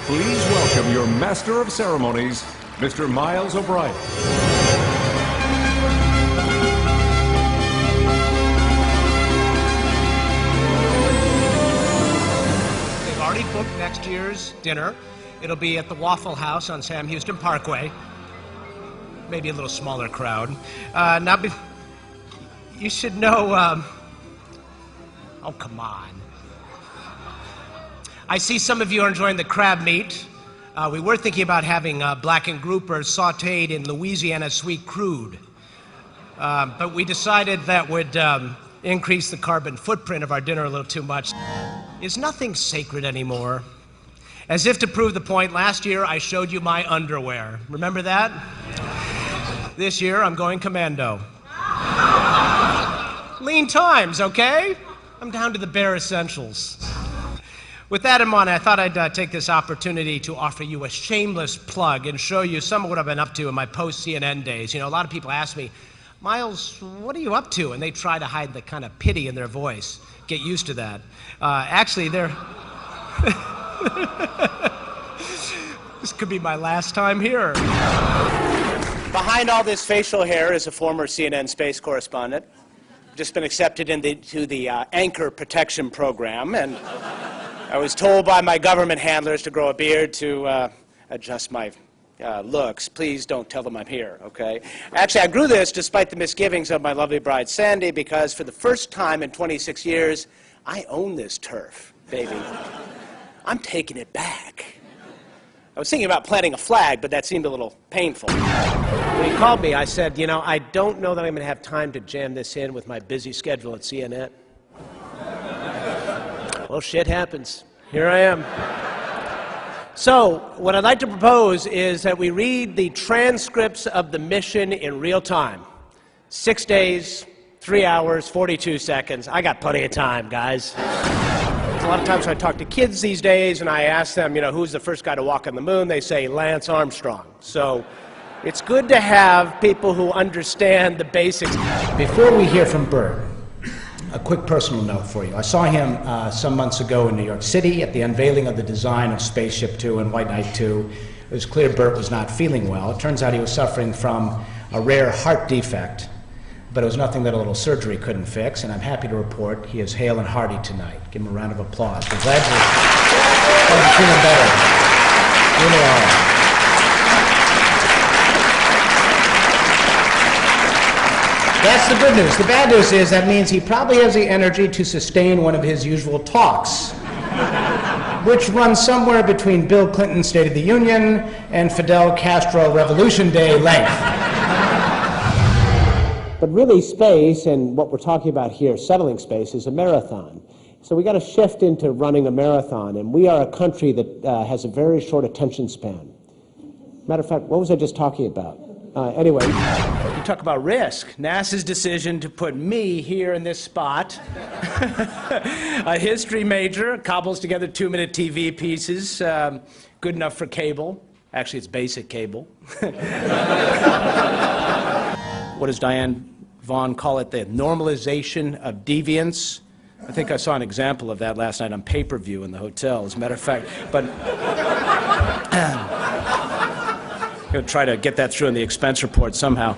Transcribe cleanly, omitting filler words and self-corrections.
Please welcome your Master of Ceremonies, Mr. Miles O'Brien. They've already booked next year's dinner. It'll be at the Waffle House on Sam Houston Parkway. Maybe a little smaller crowd. You should know, oh, come on. I see some of you are enjoying the crab meat. We were thinking about having blackened grouper sautéed in Louisiana sweet crude. But we decided that would increase the carbon footprint of our dinner a little too much. Is nothing sacred anymore? As if to prove the point, last year I showed you my underwear. Remember that? This year I'm going commando. Lean times, okay? I'm down to the bare essentials. With that in mind, I thought I'd take this opportunity to offer you a shameless plug and show you some of what I've been up to in my post-CNN days. You know, a lot of people ask me, Miles, what are you up to? And they try to hide the kind of pity in their voice. Get used to that. Actually, they're... This could be my last time here. Behind all this facial hair is a former CNN space correspondent. Just been accepted into the Anchor Protection Program, and I was told by my government handlers to grow a beard to adjust my looks. Please don't tell them I'm here, okay? Actually, I grew this despite the misgivings of my lovely bride, Sandy, because for the first time in 26 years, I own this turf, baby. I'm taking it back. I was thinking about planting a flag, but that seemed a little painful. When he called me, I said, you know, I don't know that I'm going to have time to jam this in with my busy schedule at CNN. Well, shit happens. Here I am. So, what I'd like to propose is that we read the transcripts of the mission in real time. 6 days, 3 hours, 42 seconds. I got plenty of time, guys. A lot of times I talk to kids these days and I ask them, you know, who's the first guy to walk on the moon? They say Lance Armstrong. So it's good to have people who understand the basics. Before we hear from Bert, a quick personal note for you. I saw him some months ago in New York City at the unveiling of the design of Spaceship Two and White Knight 2. It was clear Bert was not feeling well. It turns out he was suffering from a rare heart defect, but it was nothing that a little surgery couldn't fix, and I'm happy to report he is hale and hearty tonight. Give him a round of applause. We're glad you're feeling better. Really are. That's the good news. The bad news is that means he probably has the energy to sustain one of his usual talks, which runs somewhere between Bill Clinton's State of the Union and Fidel Castro Revolution Day length. But really, space, and what we're talking about here, settling space, is a marathon. So we got to shift into running a marathon, and we are a country that has a very short attention span. Matter of fact, what was I just talking about? Anyway. You talk about risk. NASA's decision to put me here in this spot, a history major, cobbles together 2-minute TV pieces, good enough for cable. Actually, it's basic cable. What does Diane Vaughn call it? The normalization of deviance. I think I saw an example of that last night on pay-per-view in the hotel, as a matter of fact. But I'm going to try to get that through in the expense report somehow.